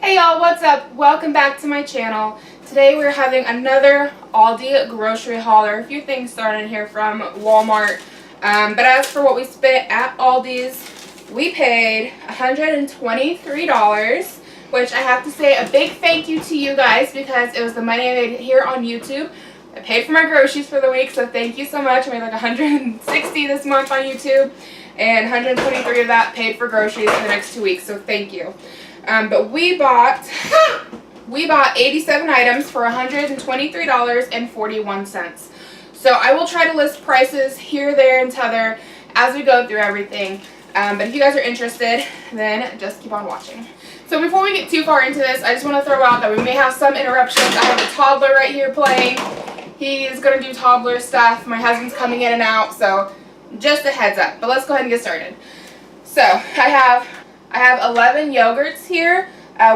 Hey y'all, what's up? Welcome back to my channel. Today we're having another Aldi grocery haul. There are a few things thrown in here from Walmart. But as for what we spent at Aldi's, we paid $123, which I have to say a big thank you to you guys because it was the money I made here on YouTube. I paid for my groceries for the week, so thank you so much. I made like $160 this month on YouTube, and $123 of that paid for groceries for the next 2 weeks, so thank you. But we bought 87 items for $123.41. So I will try to list prices here, there, and t'other as we go through everything. But if you guys are interested, then just keep on watching. So before we get too far into this, I just want to throw out that we may have some interruptions. I have a toddler right here playing. He's going to do toddler stuff. My husband's coming in and out, so just a heads up. But let's go ahead and get started. So I have 11 yogurts here.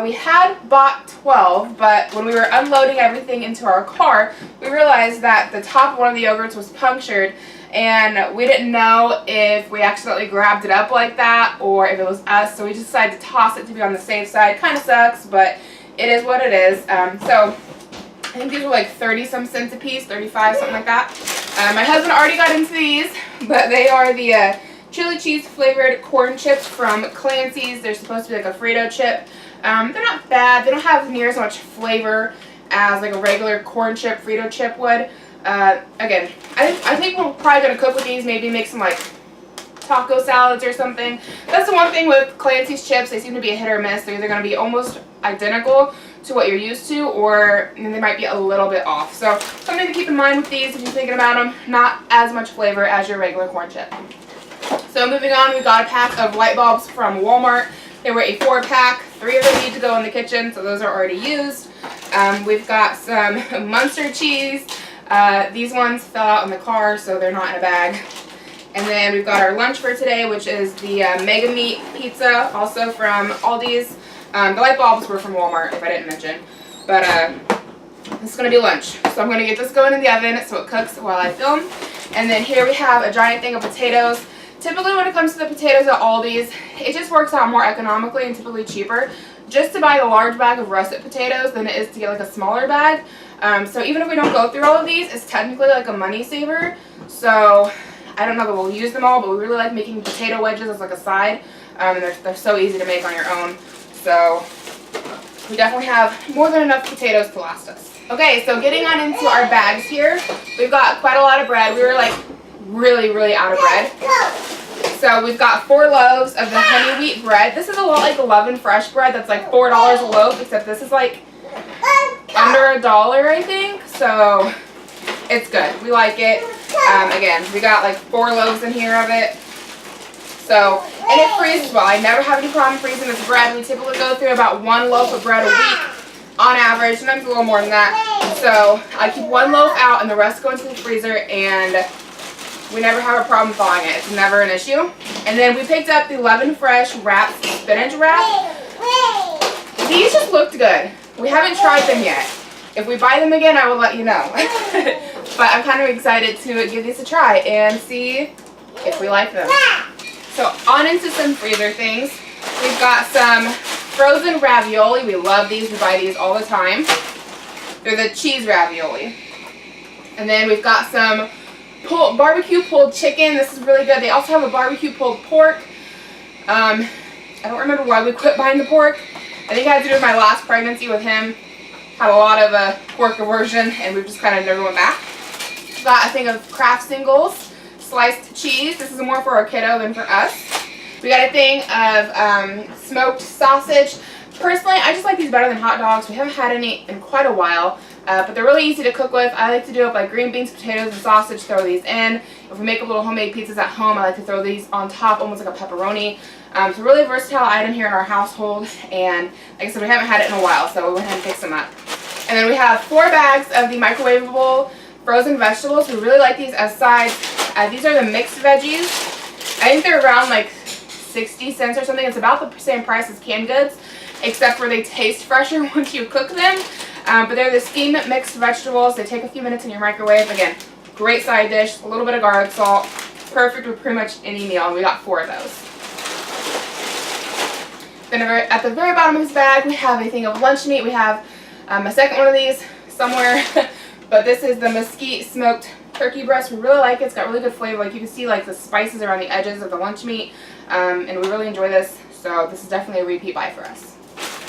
We had bought 12, but when we were unloading everything into our car, we realized that the top of one of the yogurts was punctured, and we didn't know if we accidentally grabbed it up like that or if it was us, so we just decided to toss it to be on the safe side. Kind of sucks, but it is what it is. So I think these were like 30-some cents a piece, 35, something like that. My husband already got into these, but they are the chili cheese flavored corn chips from Clancy's. They're supposed to be like a Frito chip. They're not bad. They don't have near as much flavor as like a regular corn chip Frito chip would. Again, I think we're probably going to cook with these, maybe make some like taco salads or something. That's the one thing with Clancy's chips. They seem to be a hit or miss. They're either going to be almost identical to what you're used to, or they might be a little bit off. So something to keep in mind with these if you're thinking about them. Not as much flavor as your regular corn chip. So moving on, we got a pack of light bulbs from Walmart. They were a 4-pack. 3 of them need to go in the kitchen, so those are already used. We've got some Munster cheese. These ones fell out in the car, so they're not in a bag. And then we've got our lunch for today, which is the Mega Meat Pizza, also from Aldi's. The light bulbs were from Walmart, if I didn't mention. But this is going to be lunch. So I'm going to get this going in the oven so it cooks while I film. And then here we have a giant thing of potatoes. Typically when it comes to the potatoes at Aldi's, it just works out more economically and typically cheaper just to buy the large bag of russet potatoes than it is to get like a smaller bag. So even if we don't go through all of these, it's technically like a money saver. So I don't know that we'll use them all, but we really like making potato wedges as like a side. And they're so easy to make on your own. So we definitely have more than enough potatoes to last us. Okay, so getting on into our bags here, we've got quite a lot of bread. We were like really out of bread. So we've got 4 loaves of the honey wheat bread. This is a lot like the Love and Fresh bread that's like $4 a loaf, except this is like under $1, I think. So it's good. We like it. Again, we got like 4 loaves in here of it. So, and it freezes well. I never have any problem freezing this bread. We typically go through about 1 loaf of bread a week on average, sometimes a little more than that. So I keep 1 loaf out and the rest go into the freezer, and we never have a problem thawing it. It's never an issue. And then we picked up the Love and Fresh wrapped spinach wrap. These just looked good. We haven't tried them yet. If we buy them again, I will let you know. But I'm kind of excited to give these a try and see if we like them. So on into some freezer things. We've got some frozen ravioli. We love these. We buy these all the time. They're the cheese ravioli. And then we've got some barbecue pulled chicken. This is really good. They also have a barbecue pulled pork. I don't remember why we quit buying the pork. I think it had to do with my last pregnancy with him. Had a lot of pork aversion, and we've just kind of never went back. We've got a thing of Kraft Singles sliced cheese. This is more for our kiddo than for us. We got a thing of smoked sausage. Personally, I just like these better than hot dogs. We haven't had any in quite a while. But they're really easy to cook with. I like to do it like green beans, potatoes, and sausage, throw these in. If we make a little homemade pizzas at home, I like to throw these on top, almost like a pepperoni. So really versatile item here in our household, and like I said, we haven't had it in a while, so we went ahead and picked some up. And then we have 4 bags of the microwavable frozen vegetables. We really like these as sides. These are the mixed veggies. I think they're around like 60 cents or something. It's about the same price as canned goods, except for they taste fresher once you cook them. But they're the steamed mixed vegetables. They take a few minutes in your microwave. Again, great side dish, a little bit of garlic salt. Perfect with pretty much any meal. And we got 4 of those. Then at the very bottom of his bag, we have a thing of lunch meat. We have a second one of these somewhere, but this is the mesquite smoked turkey breast. We really like it. It's got really good flavor. Like you can see like the spices around the edges of the lunch meat, and we really enjoy this. So this is definitely a repeat buy for us.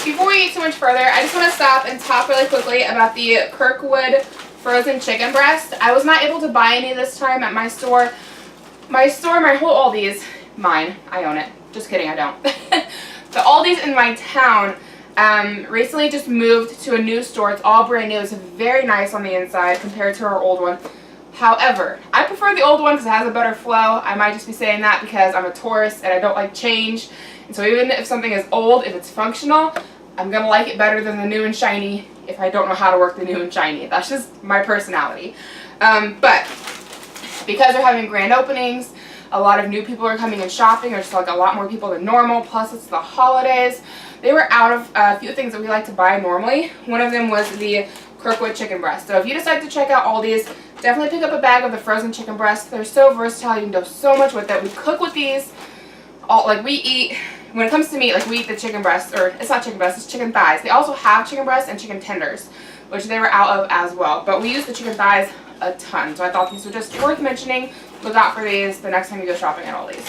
Before we get too much further, I just want to stop and talk really quickly about the Kirkwood frozen chicken breast. I was not able to buy any this time at my store. My whole Aldi's, mine, I own it. Just kidding, I don't. The Aldi's in my town recently just moved to a new store. It's all brand new. It's very nice on the inside compared to our old one. However, I prefer the old one because it has a better flow. I might just be saying that because I'm a tourist and I don't like change. And so even if something is old, if it's functional, I'm going to like it better than the new and shiny if I don't know how to work the new and shiny. That's just my personality. But because they're having grand openings, a lot of new people are coming and shopping. There's like a lot more people than normal. Plus it's the holidays. They were out of a few things that we like to buy normally. One of them was the Kirkwood chicken breast. So if you decide to check out Aldi's, definitely pick up a bag of the frozen chicken breast. They're so versatile. You can do so much with it. We cook with these. Like we eat, when it comes to meat, like we eat the chicken breast, or it's not chicken breast, it's chicken thighs. They also have chicken breast and chicken tenders, which they were out of as well. But we use the chicken thighs a ton. So I thought these were just worth mentioning. Look out for these the next time you go shopping at Aldi's.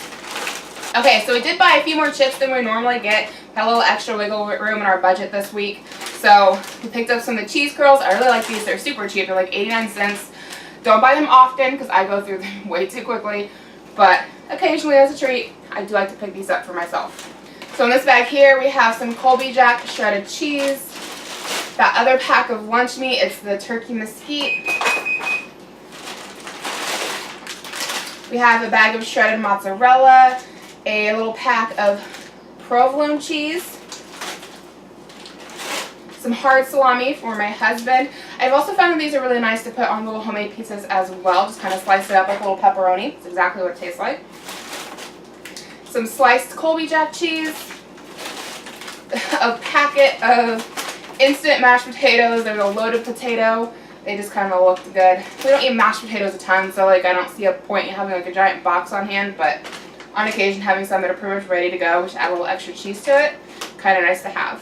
Okay, so we did buy a few more chips than we normally get. Had a little extra wiggle room in our budget this week. So we picked up some of the cheese curls. I really like these. They're super cheap. They're like 89 cents. Don't buy them often because I go through them way too quickly. But occasionally as a treat, I do like to pick these up for myself. So in this bag here, we have some Colby Jack shredded cheese. That other pack of lunch meat, it's the turkey mesquite. We have a bag of shredded mozzarella, a little pack of provolone cheese, some hard salami for my husband. I've also found that these are really nice to put on little homemade pizzas as well. Just kind of slice it up like a little pepperoni. It's exactly what it tastes like. Some sliced Colby Jack cheese, a packet of instant mashed potatoes. There's a loaded potato. They just kind of looked good. We don't eat mashed potatoes a ton, so like I don't see a point in having like a giant box on hand, but on occasion having some that are pretty much ready to go, which add a little extra cheese to it, kind of nice to have.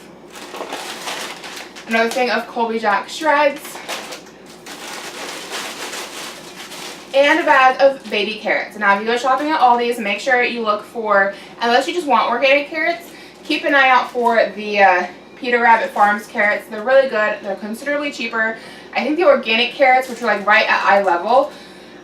Another thing of Colby Jack shreds, and a bag of baby carrots. Now if you go shopping at Aldi's, make sure you look for, unless you just want organic carrots, keep an eye out for the Peter Rabbit Farms carrots. They're really good. They're considerably cheaper. I think the organic carrots, which are like right at eye level,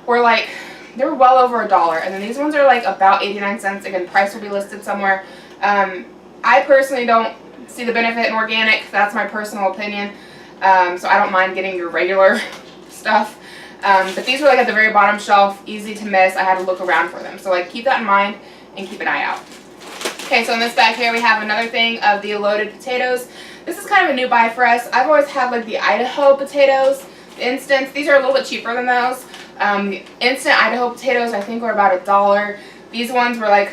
were like, they're well over $1. And then these ones are like about 89 cents. Again, price will be listed somewhere. I personally don't see the benefit in organic. That's my personal opinion. So I don't mind getting your regular stuff. But these were like at the very bottom shelf, easy to miss. I had to look around for them. So like keep that in mind and keep an eye out. Okay, so in this bag here we have another thing of the loaded potatoes. This is kind of a new buy for us. I've always had like the Idaho potatoes, the instant. These are a little bit cheaper than those. The instant Idaho potatoes I think were about $1. These ones were like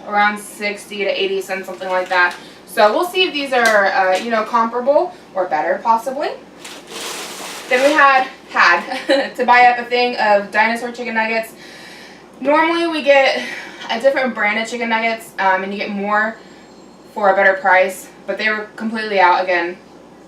around 60 to 80 cents, something like that. So we'll see if these are, you know, comparable or better possibly. Then we had to buy up a thing of dinosaur chicken nuggets. Normally we get a different brand of chicken nuggets and you get more for a better price, but they were completely out. Again,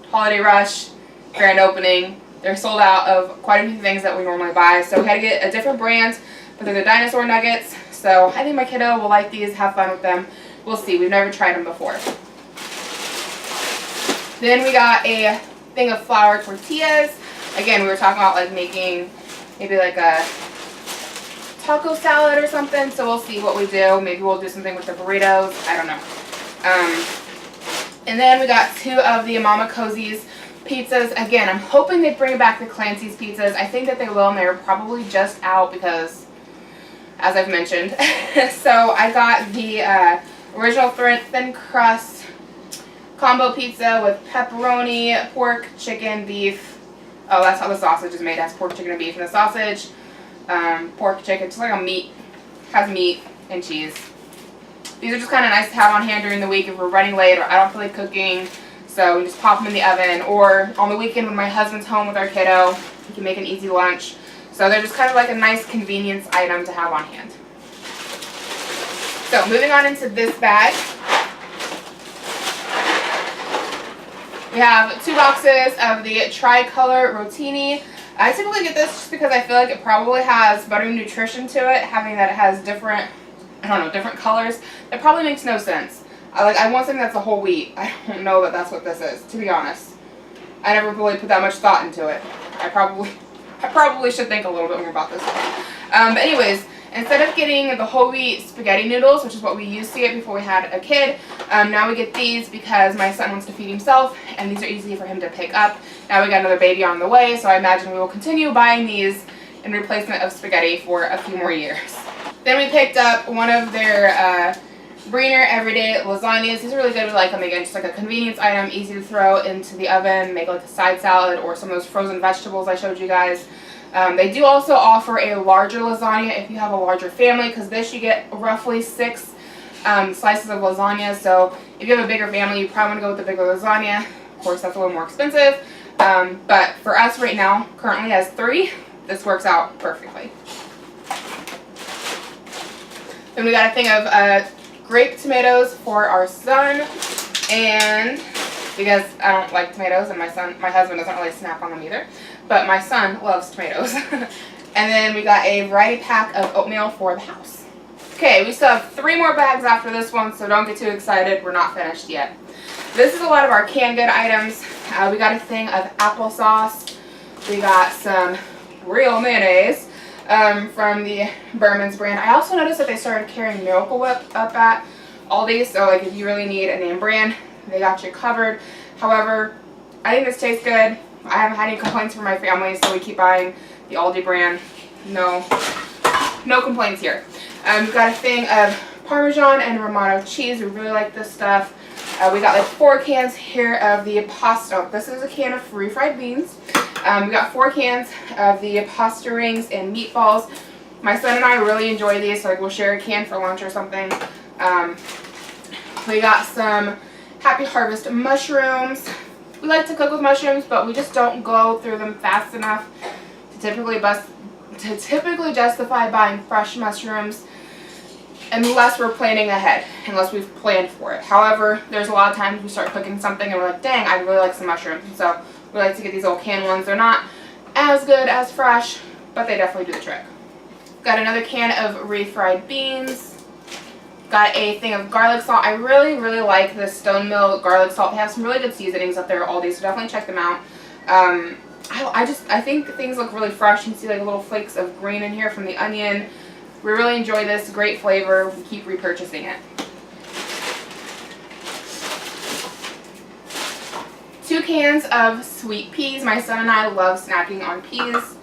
holiday rush, grand opening. They're sold out of quite a few things that we normally buy, so we had to get a different brand, but they're the dinosaur nuggets. So I think my kiddo will like these, have fun with them. We'll see. We've never tried them before. Then we got a thing of flour tortillas. Again, we were talking about like making maybe like a taco salad or something, so we'll see what we do. Maybe we'll do something with the burritos. I don't know. And then we got 2 of the Mama Cozy's pizzas. Again, I'm hoping they bring back the Clancy's pizzas. I think that they will, and they're probably just out because, as I've mentioned. So I got the original thin crust combo pizza with pepperoni, pork, chicken, beef. Oh, that's how the sausage is made. It has pork, chicken, and beef. And the sausage, pork, chicken, just like a meat, has meat and cheese. These are just kind of nice to have on hand during the week if we're running late or I don't feel like cooking. So we just pop them in the oven, or on the weekend when my husband's home with our kiddo, we can make an easy lunch. So they're just kind of like a nice convenience item to have on hand. So moving on into this bag. We have 2 boxes of the Tricolor Rotini. I typically get this just because I feel like it probably has better nutrition to it, having that it has different, I don't know, different colors. It probably makes no sense. I want something that's a whole wheat. I don't know that that's what this is, to be honest. I never really put that much thought into it. I probably should think a little bit more about this one. But anyways, instead of getting the whole wheat spaghetti noodles, which is what we used to get before we had a kid, now we get these because my son wants to feed himself, and these are easy for him to pick up. Now we got another baby on the way, so I imagine we will continue buying these in replacement of spaghetti for a few more years. Then we picked up one of their Briner Everyday Lasagnas. These are really good. We like them, again, just like a convenience item, easy to throw into the oven, make like a side salad or some of those frozen vegetables I showed you guys. They do also offer a larger lasagna if you have a larger family, because this you get roughly 6 slices of lasagna. So if you have a bigger family, you probably want to go with the bigger lasagna. Of course, that's a little more expensive. But for us right now, currently has 3. This works out perfectly. Then we got a thing of grape tomatoes for our son, and because I don't like tomatoes and my husband doesn't really snack on them either, but my son loves tomatoes. And then we got a variety pack of oatmeal for the house. Okay, we still have 3 more bags after this one, so don't get too excited. We're not finished yet. This is a lot of our canned good items. We got a thing of applesauce. We got some real mayonnaise from the Berman's brand. I also noticed that they started carrying Miracle Whip up at Aldi, so like if you really need a name brand, they got you covered. However, I think this tastes good. I haven't had any complaints from my family, so we keep buying the Aldi brand. No complaints here. We've got a thing of Parmesan and Romano cheese. We really like this stuff. We got like 4 cans here of the pasta. This is a can of refried beans. We got 4 cans of the pasta rings and meatballs. My son and I really enjoy these, so like we'll share a can for lunch or something. We got some Happy Harvest mushrooms. We like to cook with mushrooms, but we just don't go through them fast enough to typically justify buying fresh mushrooms unless we're planning ahead, unless we've planned for it. However, there's a lot of times we start cooking something and we're like, dang, I'd really like some mushrooms. And so we like to get these old canned ones. They're not as good as fresh, but they definitely do the trick. Got another can of refried beans. Got a thing of garlic salt. I really like this Stone Mill garlic salt. They have some really good seasonings up there at Aldi, so definitely check them out. I think things look really fresh. You can see like little flakes of green in here from the onion. We really enjoy this. Great flavor. We keep repurchasing it. 2 cans of sweet peas. My son and I love snacking on peas.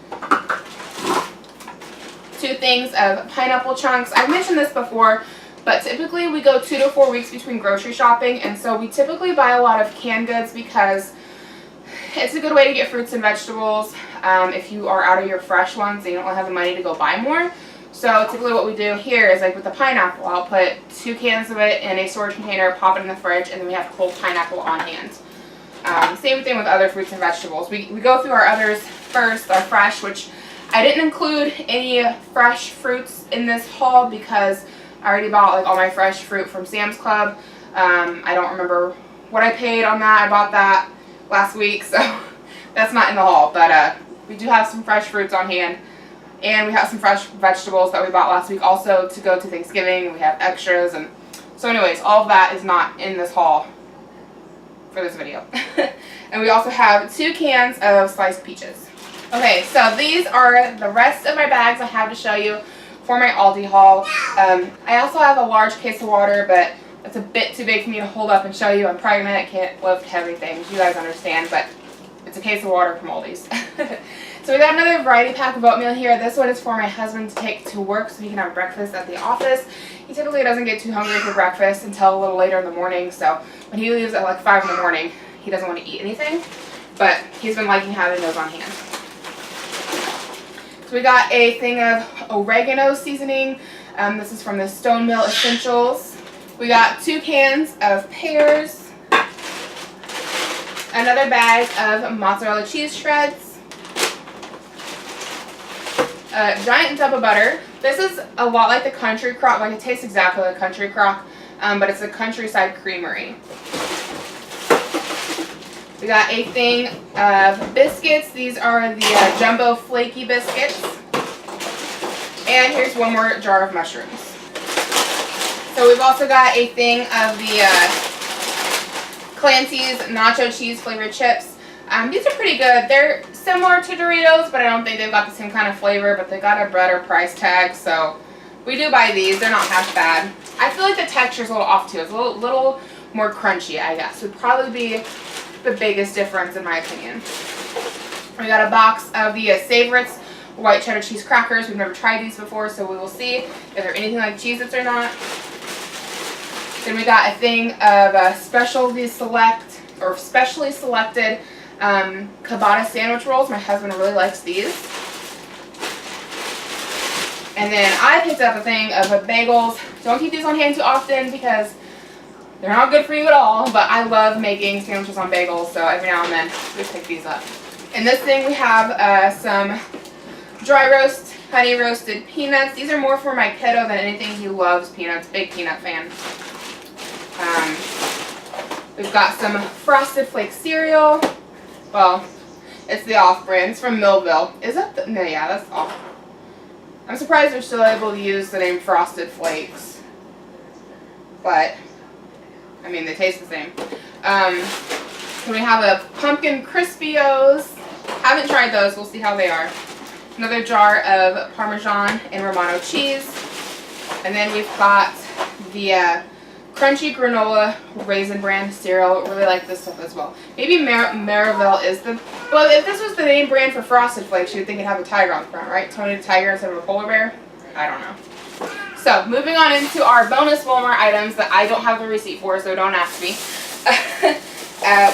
2 things of pineapple chunks. I've mentioned this before, but typically we go 2 to 4 weeks between grocery shopping, and so we typically buy a lot of canned goods because it's a good way to get fruits and vegetables if you are out of your fresh ones and you don't have the money to go buy more. So typically what we do here is like with the pineapple, I'll put 2 cans of it in a storage container, pop it in the fridge, and then we have cold pineapple on hand. Same thing with other fruits and vegetables. We go through our others first, our fresh, which I didn't include any fresh fruits in this haul because I already bought like all my fresh fruit from Sam's Club. I don't remember what I paid on that. I bought that last week, so that's not in the haul. But we do have some fresh fruits on hand, and we have some fresh vegetables that we bought last week also to go to Thanksgiving. We have extras, and so anyways, all of that is not in this haul for this video. And we also have 2 cans of sliced peaches. Okay, so these are the rest of my bags I have to show you for my Aldi haul. I also have a large case of water, but it's a bit too big for me to hold up and show you. I'm pregnant, I can't lift heavy things, you guys understand, but it's a case of water from Aldi's. So we got another variety pack of oatmeal here. This one is for my husband to take to work so he can have breakfast at the office. He typically doesn't get too hungry for breakfast until a little later in the morning, so when he leaves at like 5 in the morning, he doesn't want to eat anything, but he's been liking having those on hand. So we got a thing of oregano seasoning. This is from the Stone Mill Essentials. We got 2 cans of pears, another bag of mozzarella cheese shreds, a giant tub of butter. This is a lot like the Country Crock, like it tastes exactly like Country Crock, but it's a Countryside Creamery. We got a thing of biscuits. These are the jumbo flaky biscuits. And here's one more jar of mushrooms. So we've also got a thing of the Clancy's nacho cheese flavored chips. These are pretty good. They're similar to Doritos, but I don't think they've got the same kind of flavor, but they got a better price tag, so we do buy these. They're not half bad. I feel like the texture's a little off too. It's a little more crunchy, I guess. Would probably be the biggest difference in my opinion. We got a box of the Savorites white cheddar cheese crackers. We've never tried these before, so we will see if they're anything like Cheez-Its or not. Then we got a thing of specially selected ciabatta sandwich rolls. My husband really likes these. And then I picked up a thing of bagels. Don't keep these on hand too often because they're not good for you at all, but I love making sandwiches on bagels, so every now and then we pick these up. In this thing we have some dry roast, honey roasted peanuts. These are more for my kiddo than anything. He loves peanuts, big peanut fan. We've got some Frosted Flake cereal. Well, it's the off-brand. It's from Millville. Is that no, yeah, that's off. I'm surprised they're still able to use the name Frosted Flakes. But, I mean, they taste the same. Then we have a Pumpkin Crispios. Haven't tried those. We'll see how they are. Another jar of Parmesan and Romano cheese. And then we've got the Crunchy Granola Raisin Bran cereal. Really like this stuff as well. Maybe Maryville is the... Well, if this was the name brand for Frosted Flakes, you'd think it'd have a tiger on the front, right? Tony the Tiger instead of a polar bear? I don't know. So, moving on into our bonus Walmart items that I don't have the receipt for, so don't ask me.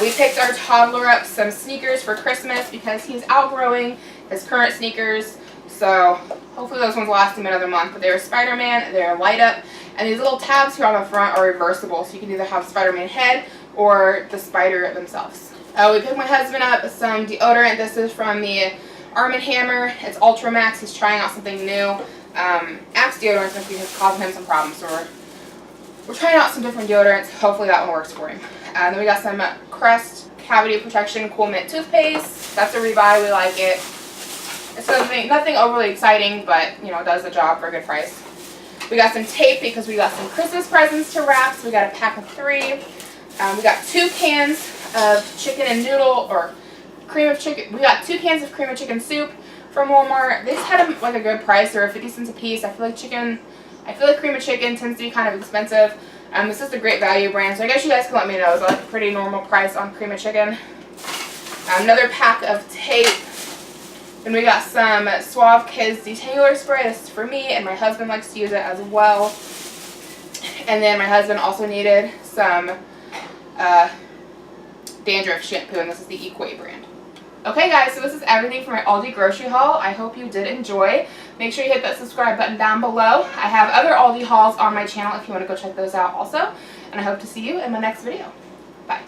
We picked our toddler up some sneakers for Christmas because he's outgrowing his current sneakers. So, hopefully those ones will last him another month. But they're Spider-Man, they're light up. And these little tabs here on the front are reversible, so you can either have Spider-Man head or the spider themselves. We picked my husband up some deodorant. This is from the Arm & Hammer. It's Ultra Max. He's trying out something new. Axe deodorant is causing him some problems, so we're trying out some different deodorants. Hopefully that one works for him. Then we got some Crest Cavity Protection Cool Mint toothpaste. That's a rebuy. We like it. It's nothing overly exciting, but you know, it does the job for a good price. We got some tape because we got some Christmas presents to wrap. So we got a pack of 3. We got 2 cans of chicken and noodle or cream of chicken. We got 2 cans of cream of chicken soup from Walmart. They just had them like a good price. They were 50 cents a piece. I feel like cream of chicken tends to be kind of expensive. This is the Great Value brand, so I guess you guys can let me know. Is that like a pretty normal price on cream of chicken? Another pack of tape. Then we got some Suave Kids Detangler Spray. This is for me, and my husband likes to use it as well. And then my husband also needed some dandruff shampoo, and this is the Equate brand. Okay guys, so this is everything for my Aldi Grocery Haul. I hope you did enjoy. Make sure you hit that subscribe button down below. I have other Aldi hauls on my channel if you want to go check those out also. And I hope to see you in my next video. Bye.